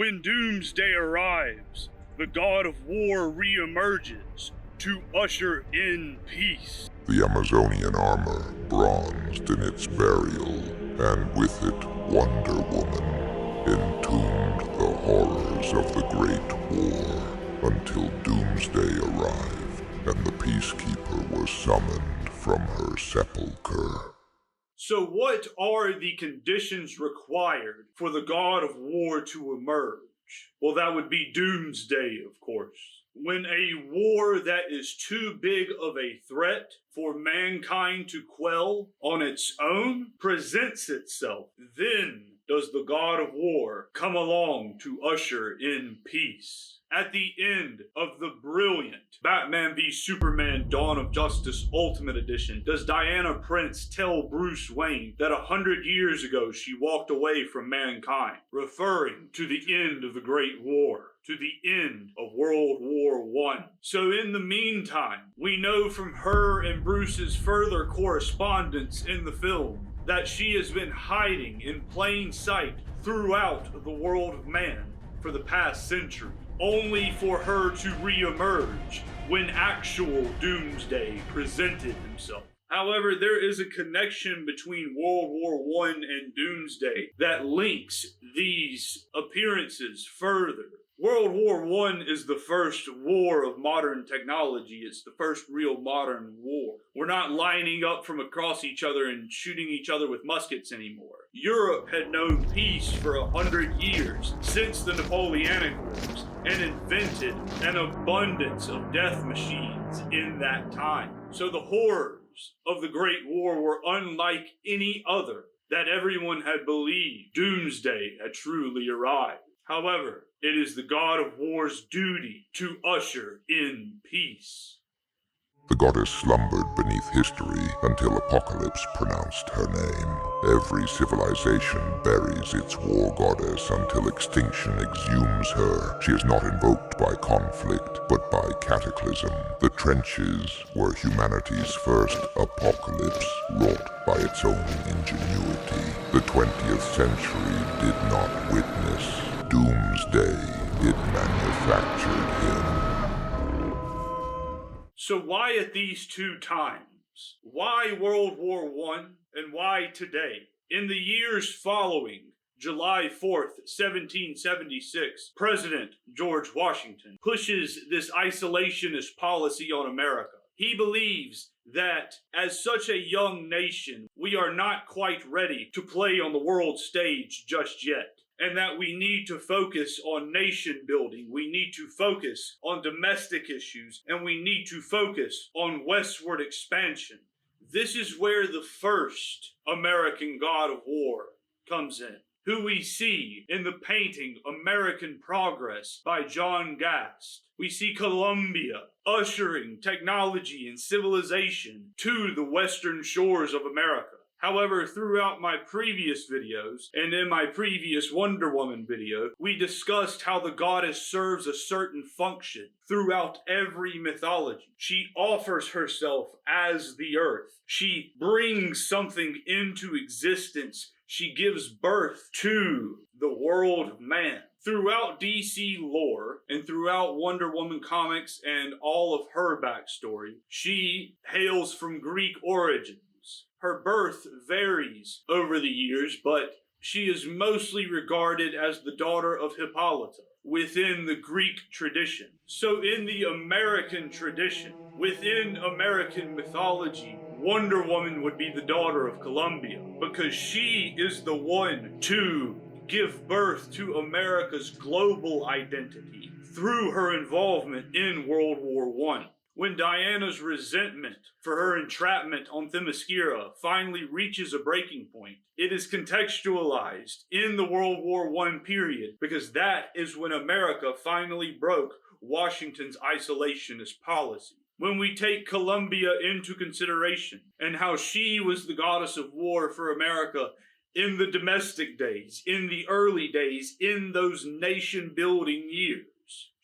When doomsday arrives, the god of war re-emerges to usher in peace. The Amazonian armor, bronzed in its burial, and with it Wonder Woman, entombed the horrors of the Great War until doomsday arrived and the Peacekeeper was summoned from her sepulcher. So what are the conditions required for the god of war to emerge? Well, that would be doomsday, of course. When a war that is too big of a threat for mankind to quell on its own presents itself, then does the god of war come along to usher in peace. At the end of the brilliant Batman v Superman Dawn of Justice Ultimate Edition, does Diana Prince tell Bruce Wayne that 100 years ago she walked away from mankind, referring to the end of the Great War, to the end of World War I. So in the meantime, we know from her and Bruce's further correspondence in the film that she has been hiding in plain sight throughout the world of man for the past century, only for her to re-emerge when actual doomsday presented himself. However, there is a connection between World War I and doomsday that links these appearances further. World War I is the first war of modern technology. It's the first real modern war. We're not lining up from across each other and shooting each other with muskets anymore. Europe had known peace for 100 years since the Napoleonic Wars and invented an abundance of death machines in that time. So the horrors of the Great War were unlike any other that everyone had believed doomsday had truly arrived. However, it is the god of war's duty to usher in peace. The goddess slumbered beneath history until Apocalypse pronounced her name. Every civilization buries its war goddess until extinction exhumes her. She is not invoked by conflict, but by cataclysm. The trenches were humanity's first apocalypse, wrought by its own ingenuity. The 20th century did not witness doomsday. It manufactured him. So why at these two times? Why World War I and why today? In the years following July 4th, 1776, President George Washington pushes this isolationist policy on America. He believes that as such a young nation, we are not quite ready to play on the world stage just yet, and that we need to focus on nation building, we need to focus on domestic issues, and we need to focus on westward expansion. This is where the first American god of war comes in, who we see in the painting American Progress by John Gast. We see Columbia ushering technology and civilization to the western shores of America. However, throughout my previous videos, and in my previous Wonder Woman video, we discussed how the goddess serves a certain function throughout every mythology. She offers herself as the earth. She brings something into existence. She gives birth to the world of man. Throughout DC lore, and throughout Wonder Woman comics and all of her backstory, she hails from Greek origins. Her birth varies over the years, but she is mostly regarded as the daughter of Hippolyta within the Greek tradition. So in the American tradition, within American mythology, Wonder Woman would be the daughter of Columbia because she is the one to give birth to America's global identity through her involvement in World War I. When Diana's resentment for her entrapment on Themyscira finally reaches a breaking point, it is contextualized in the World War I period because that is when America finally broke Washington's isolationist policy. When we take Columbia into consideration and how she was the goddess of war for America in the domestic days, in the early days, in those nation-building years,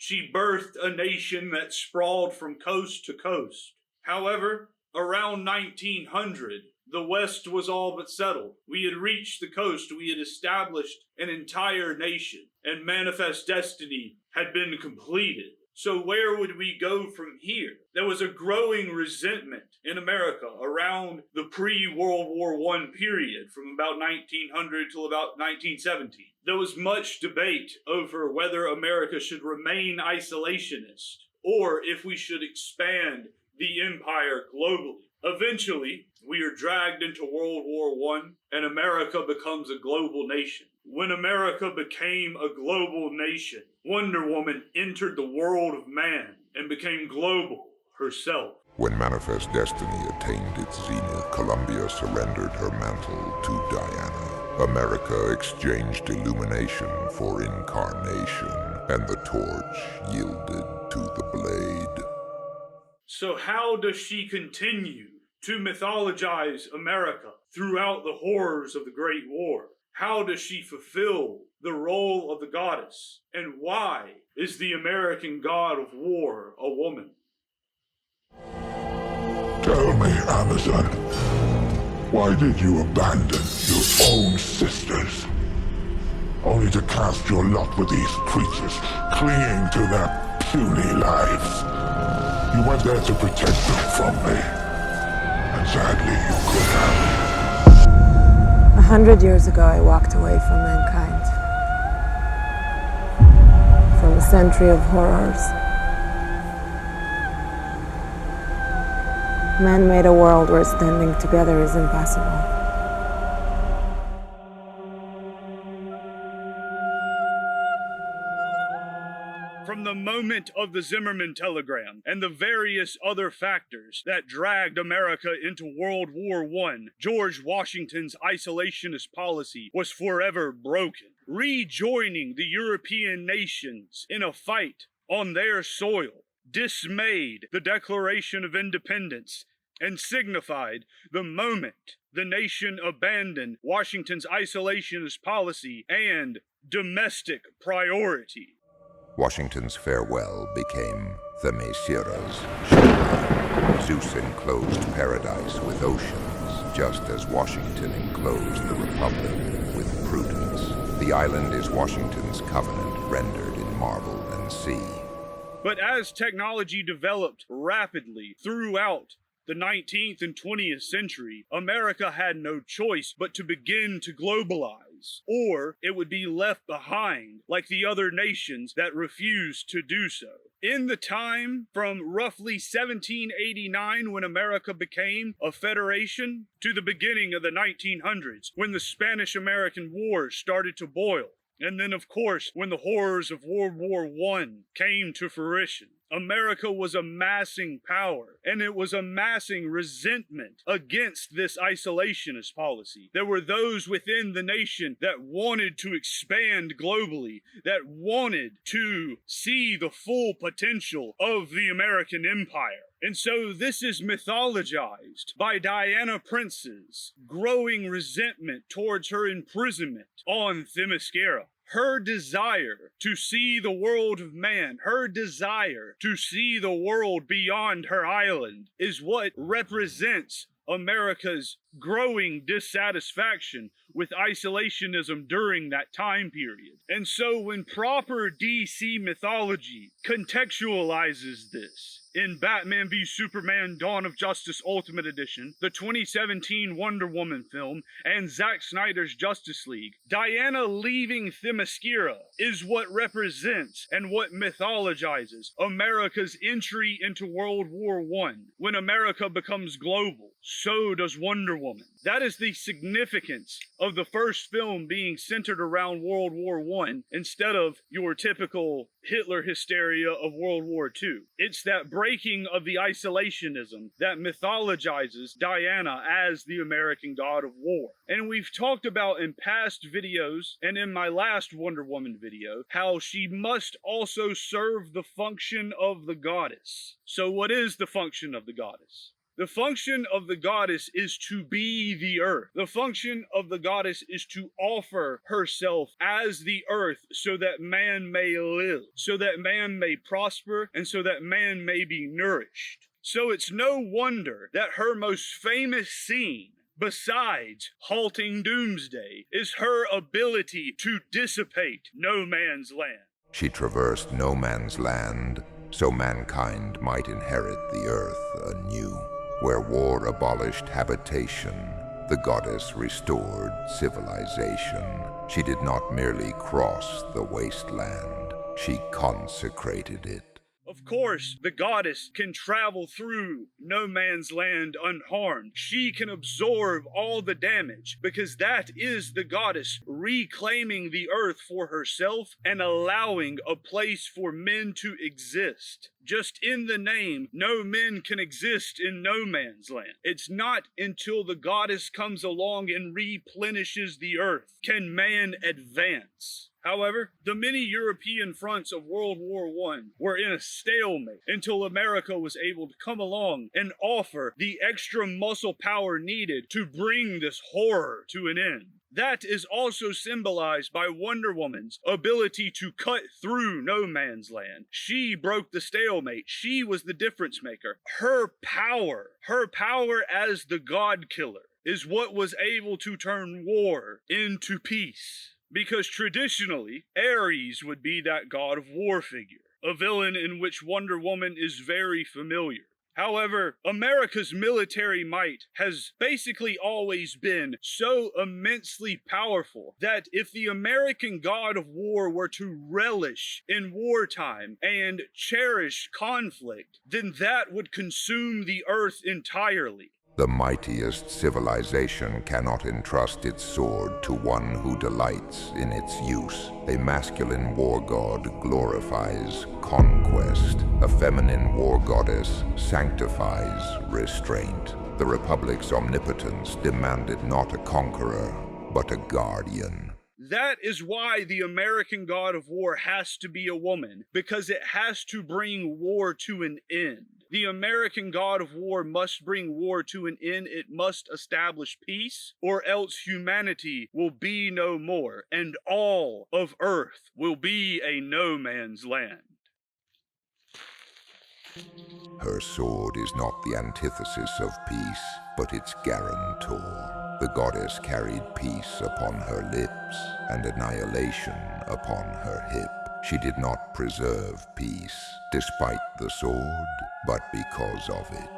she birthed a nation that sprawled from coast to coast. However, around 1900, The West was all but settled. We had reached the coast. We had established an entire nation, and Manifest Destiny had been completed. So where would we go from here? There was a growing resentment in America around the pre-World War I period, from about 1900 till about 1917. There was much debate over whether America should remain isolationist or if we should expand the empire globally. Eventually, we are dragged into World War I, and America becomes a global nation. When America became a global nation, Wonder Woman entered the world of man and became global herself. When Manifest Destiny attained its zenith, Columbia surrendered her mantle to Diana. America exchanged illumination for incarnation, and the torch yielded to the blade. So how does she continue to mythologize America throughout the horrors of the Great War? How does she fulfill the role of the goddess? And why is the American god of war a woman? Tell me, Amazon, why did you abandon your own sisters? Only to cast your lot with these creatures, clinging to their puny lives. You went there to protect them from me. And sadly, you could have. 100 years ago, I walked away from mankind. From a century of horrors. Man made a world where standing together is impossible. From the moment of the Zimmerman telegram and the various other factors that dragged America into World War I, George Washington's isolationist policy was forever broken. Rejoining the European nations in a fight on their soil dismayed the Declaration of Independence and signified the moment the nation abandoned Washington's isolationist policy and domestic priority. Washington's farewell became Themyscira's showtime. Zeus enclosed paradise with oceans, just as Washington enclosed the Republic with prudence. The island is Washington's covenant rendered in marble and sea. But as technology developed rapidly throughout the 19th and 20th century, America had no choice but to begin to globalize, or it would be left behind like the other nations that refused to do so. In the time from roughly 1789, when America became a federation, to the beginning of the 1900s, when the Spanish-American War started to boil, and then, of course, when the horrors of World War I came to fruition, America was amassing power, and it was amassing resentment against this isolationist policy. There were those within the nation that wanted to expand globally, that wanted to see the full potential of the American empire. And so this is mythologized by Diana Prince's growing resentment towards her imprisonment on Themyscira. Her desire to see the world of man, her desire to see the world beyond her island, is what represents America's growing dissatisfaction with isolationism during that time period. And so when proper DC mythology contextualizes this in Batman v Superman Dawn of Justice Ultimate Edition, the 2017 Wonder Woman film, and Zack Snyder's Justice League, Diana leaving Themyscira is what represents and what mythologizes America's entry into World War I. When America becomes global, so does Wonder Woman. That is the significance of the first film being centered around World War I instead of your typical Hitler hysteria of World War II. It's that breaking of the isolationism that mythologizes Diana as the American god of war. And we've talked about in past videos and in my last Wonder Woman video how she must also serve the function of the goddess. So what is the function of the goddess? The function of the goddess is to be the earth. The function of the goddess is to offer herself as the earth so that man may live, so that man may prosper, and so that man may be nourished. So it's no wonder that her most famous scene besides halting doomsday, is her ability to dissipate no man's land. She traversed no man's land, so mankind might inherit the earth anew. Where war abolished habitation, the goddess restored civilization. She did not merely cross the wasteland, she consecrated it. Of course, the goddess can travel through no man's land unharmed. She can absorb all the damage because that is the goddess reclaiming the earth for herself and allowing a place for men to exist. Just in the name, no men can exist in no man's land. It's not until the goddess comes along and replenishes the earth can man advance. However, the many European fronts of World War I were in a stalemate until America was able to come along and offer the extra muscle power needed to bring this horror to an end. That is also symbolized by Wonder Woman's ability to cut through no man's land. She broke the stalemate. She was the difference maker. Her power as the God killer is what was able to turn war into peace. Because traditionally, Ares would be that god of war figure, a villain in which Wonder Woman is very familiar. However, America's military might has basically always been so immensely powerful that if the American god of war were to relish in wartime and cherish conflict, then that would consume the earth entirely. The mightiest civilization cannot entrust its sword to one who delights in its use. A masculine war god glorifies conquest. A feminine war goddess sanctifies restraint. The Republic's omnipotence demanded not a conqueror, but a guardian. That is why the American god of war has to be a woman, because it has to bring war to an end. The American god of war must bring war to an end. It must establish peace, or else humanity will be no more, and all of Earth will be a no man's land. Her sword is not the antithesis of peace, but its guarantor. The goddess carried peace upon her lips and annihilation upon her hip. She did not preserve peace despite the sword, but because of it.